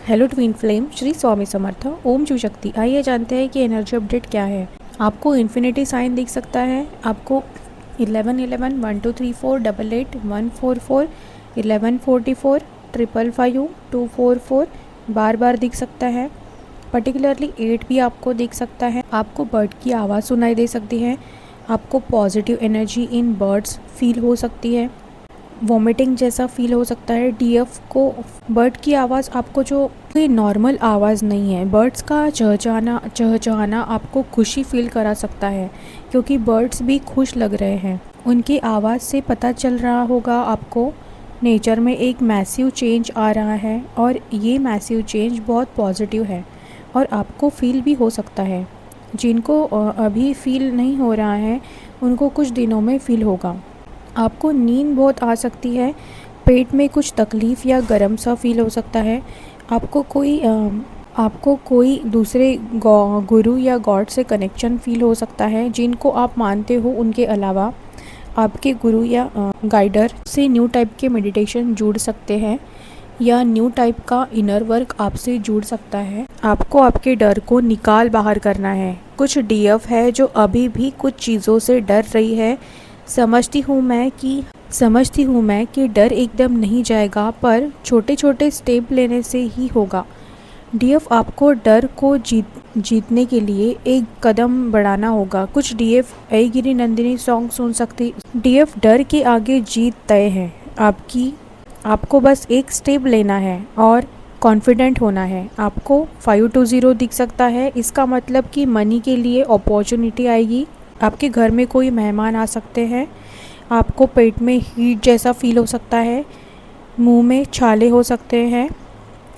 Hello twin flame, Shri Swami Samarth, Om Shiv Shakti. आइए जानते हैं कि एनर्जी अपडेट क्या है। आपको इन्फिनिटी साइन दिख सकता है। आपको 11 11 1 2 3 4 8 8 1 4 4 11 44 5 5 2 4 4 बार बार दिख सकता है। पर्टिकुलरली 8 भी आपको दिख सकता है। आपको बर्ड की आवाज़ सुनाई दे सकती है। आपको positive energy in birds feel हो सकती है। वॉमिटिंग जैसा फील हो सकता है। डीएफ को बर्ड की आवाज़ आपको जो कोई नॉर्मल आवाज़ नहीं है। बर्ड्स का चहचहाना आपको खुशी फील करा सकता है, क्योंकि बर्ड्स भी खुश लग रहे हैं। उनकी आवाज़ से पता चल रहा होगा आपको नेचर में एक मैसिव चेंज आ रहा है, और ये मैसिव चेंज बहुत पॉजिटिव है और आपको फील भी हो सकता है। जिनको अभी फील नहीं हो रहा है उनको कुछ दिनों में फील होगा। आपको नींद बहुत आ सकती है। पेट में कुछ तकलीफ़ या गर्म सा फील हो सकता है। आपको कोई दूसरे गुरु या गॉड से कनेक्शन फील हो सकता है। जिनको आप मानते हो उनके अलावा आपके गुरु या गाइडर से न्यू टाइप के मेडिटेशन जुड़ सकते हैं, या न्यू टाइप का इनर वर्क आपसे जुड़ सकता है। आपको आपके डर को निकाल बाहर करना है। कुछ डीएफ है जो अभी भी कुछ चीज़ों से डर रही है। समझती हूँ मैं कि डर एकदम नहीं जाएगा, पर छोटे छोटे स्टेप लेने से ही होगा। डीएफ आपको डर को जीतने के लिए एक कदम बढ़ाना होगा। कुछ डीएफ ऐ गिरी नंदिनी सॉन्ग सुन सकती। डीएफ डर के आगे जीत तय है आपको बस एक स्टेप लेना है और कॉन्फिडेंट होना है। आपको 520 दिख सकता है। इसका मतलब कि मनी के लिए अपॉर्चुनिटी आएगी। आपके घर में कोई मेहमान आ सकते हैं। आपको पेट में हीट जैसा फील हो सकता है। मुंह में छाले हो सकते हैं।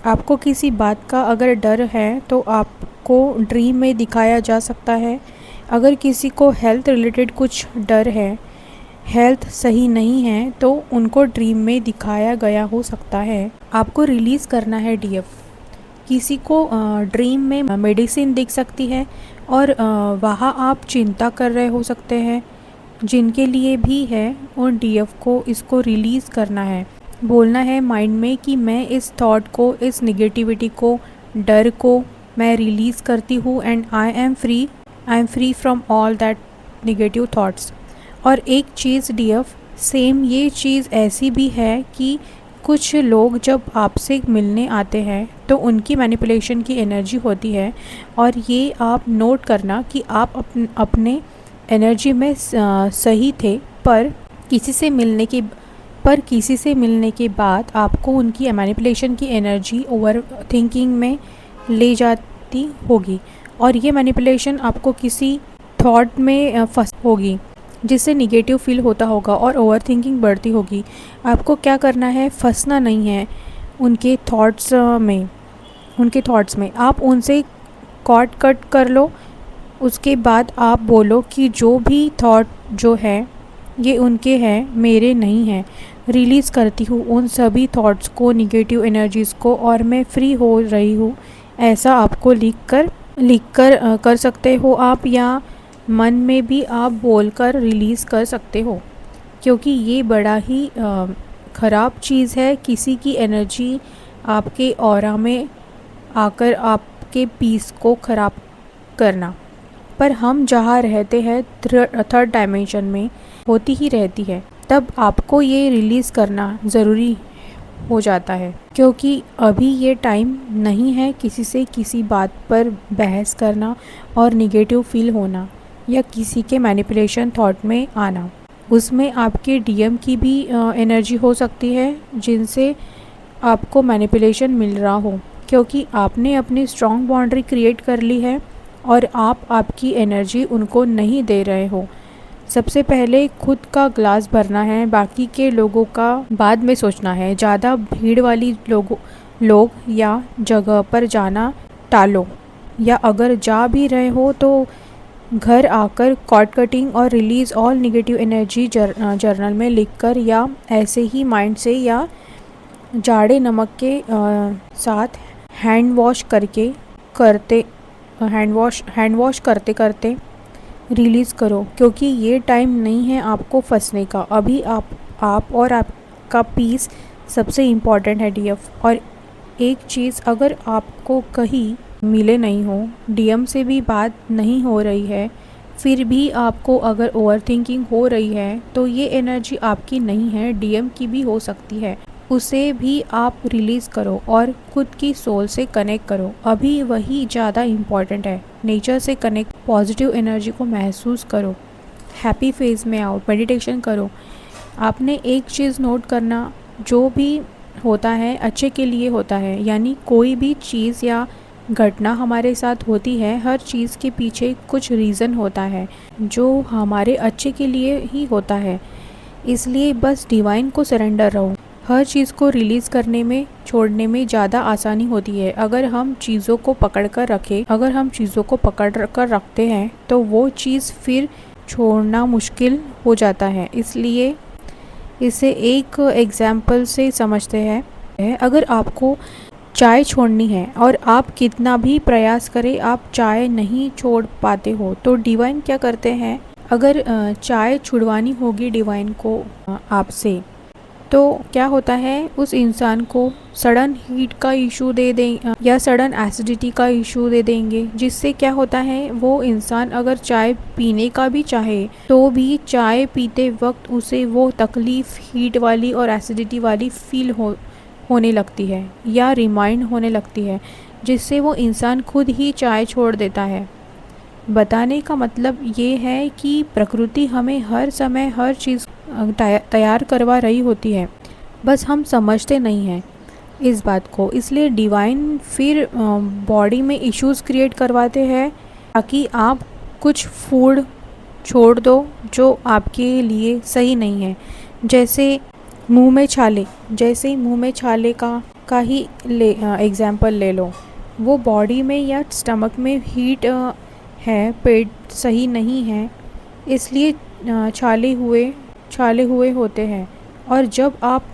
आपको किसी बात का अगर डर है तो आपको ड्रीम में दिखाया जा सकता है। अगर किसी को हेल्थ रिलेटेड कुछ डर है, हेल्थ सही नहीं है, तो उनको ड्रीम में दिखाया गया हो सकता है। आपको रिलीज़ करना है डीएफ। किसी को ड्रीम में मेडिसिन दिख सकती है, और वहाँ आप चिंता कर रहे हो सकते हैं। जिनके लिए भी है उन डीएफ को इसको रिलीज़ करना है। बोलना है माइंड में कि मैं इस थॉट को, इस निगेटिविटी को, डर को मैं रिलीज़ करती हूँ, and I am free from all that negative thoughts. और एक चीज़ डीएफ, सेम ये चीज़ ऐसी भी है कि कुछ लोग जब आपसे मिलने आते हैं तो उनकी मैनिपुलेशन की एनर्जी होती है, और ये आप नोट करना कि आप अपने एनर्जी में सही थे, पर किसी से मिलने के बाद आपको उनकी मैनिपुलेशन की एनर्जी ओवर थिंकिंग में ले जाती होगी, और ये मैनिपुलेशन आपको किसी थॉट में फंस होगी, जिससे निगेटिव फील होता होगा और ओवर थिंकिंग बढ़ती होगी। आपको क्या करना है, फंसना नहीं है उनके थॉट्स में। आप उनसे कट कर लो। उसके बाद आप बोलो कि जो भी थॉट जो है ये उनके हैं, मेरे नहीं हैं। रिलीज़ करती हूँ उन सभी थॉट्स को, निगेटिव एनर्जीज़ को, और मैं फ्री हो रही हूँ। ऐसा आपको लिख कर कर सकते हो आप, या मन में भी आप बोलकर रिलीज़ कर सकते हो, क्योंकि ये बड़ा ही ख़राब चीज़ है किसी की एनर्जी आपके ऑरा में आकर आपके पीस को ख़राब करना। पर हम जहाँ रहते हैं थर्ड डायमेंशन में होती ही रहती है, तब आपको ये रिलीज़ करना ज़रूरी हो जाता है, क्योंकि अभी ये टाइम नहीं है किसी से किसी बात पर बहस करना और निगेटिव फील होना, या किसी के मैनिपुलेशन थॉट में आना। उसमें आपके डीएम की भी एनर्जी हो सकती है, जिनसे आपको मैनिपुलेशन मिल रहा हो, क्योंकि आपने अपनी स्ट्रॉन्ग बाउंड्री क्रिएट कर ली है और आप आपकी एनर्जी उनको नहीं दे रहे हो। सबसे पहले खुद का ग्लास भरना है, बाकी के लोगों का बाद में सोचना है। ज़्यादा भीड़ वाली लोग या जगह पर जाना टालो, या अगर जा भी रहे हो तो घर आकर कॉर्ड कटिंग और release all negative energy journal में लिखकर, या ऐसे ही माइंड से, या जाड़े नमक के साथ हैंड वॉश करते करते रिलीज़ करो, क्योंकि ये टाइम नहीं है आपको फंसने का। अभी आप और आपका पीस सबसे इम्पॉर्टेंट है डीएफ। और एक चीज़ अगर आपको कहीं मिले नहीं हो, डीएम से भी बात नहीं हो रही है, फिर भी आपको अगर ओवरथिंकिंग हो रही है, तो ये एनर्जी आपकी नहीं है, डीएम की भी हो सकती है। उसे भी आप रिलीज़ करो और खुद की सोल से कनेक्ट करो। अभी वही ज़्यादा इम्पॉर्टेंट है। नेचर से कनेक्ट, पॉजिटिव एनर्जी को महसूस करो, हैप्पी फेज में आओ, मेडिटेशन करो। आपने एक चीज़ नोट करना, जो भी होता है अच्छे के लिए होता है, यानी कोई भी चीज़ या घटना हमारे साथ होती है, हर चीज़ के पीछे कुछ रीज़न होता है जो हमारे अच्छे के लिए ही होता है। इसलिए बस डिवाइन को सरेंडर रहो। हर चीज़ को रिलीज़ करने में, छोड़ने में ज़्यादा आसानी होती है। अगर हम चीज़ों को पकड़ कर रखें, अगर हम चीज़ों को पकड़ कर रखते हैं तो वो चीज़ फिर छोड़ना मुश्किल हो जाता है। इसलिए इसे एक एग्जाम्पल से समझते हैं। अगर आपको चाय छोड़नी है और आप कितना भी प्रयास करें, आप चाय नहीं छोड़ पाते हो, तो डिवाइन क्या करते हैं, अगर चाय छुड़वानी होगी डिवाइन को आपसे, तो क्या होता है, उस इंसान को सडन हीट का इशू दे दें या सडन एसिडिटी का इशू दे देंगे, जिससे क्या होता है, वो इंसान अगर चाय पीने का भी चाहे तो भी चाय पीते वक्त उसे वो तकलीफ़ हीट वाली और एसिडिटी वाली फील होने लगती है या रिमाइंड होने लगती है, जिससे वो इंसान खुद ही चाय छोड़ देता है। बताने का मतलब ये है कि प्रकृति हमें हर समय हर चीज़ तैयार करवा रही होती है, बस हम समझते नहीं हैं इस बात को। इसलिए डिवाइन फिर बॉडी में इश्यूज़ क्रिएट करवाते हैं ताकि आप कुछ फूड छोड़ दो जो आपके लिए सही नहीं है। जैसे मुंह में छाले, जैसे मुंह में छाले का ही एग्जाम्पल ले लो। वो बॉडी में या स्टमक में हीट है, पेट सही नहीं है, इसलिए छाले हुए होते हैं। और जब आप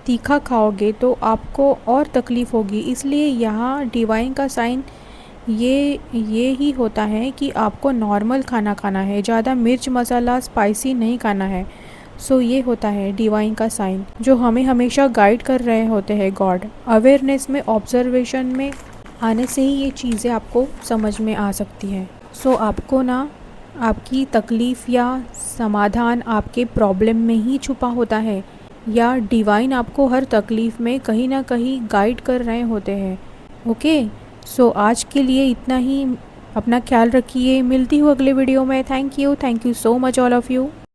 तीखा खाओगे तो आपको और तकलीफ़ होगी। इसलिए यहाँ डिवाइन का साइन ये ही होता है कि आपको नॉर्मल खाना खाना है, ज़्यादा मिर्च मसाला स्पाइसी नहीं खाना है। सो ये होता है डिवाइन का साइन, जो हमें हमेशा गाइड कर रहे होते हैं गॉड। अवेयरनेस में, ऑब्जर्वेशन में आने से ही ये चीज़ें आपको समझ में आ सकती हैं। सो आपको ना, आपकी तकलीफ़ या समाधान आपके प्रॉब्लम में ही छुपा होता है, या डिवाइन आपको हर तकलीफ़ में कहीं ना कहीं गाइड कर रहे होते हैं। ओके, सो आज के लिए इतना ही। अपना ख्याल रखिए, मिलती हूँ अगले वीडियो में। Thank you so much all of you.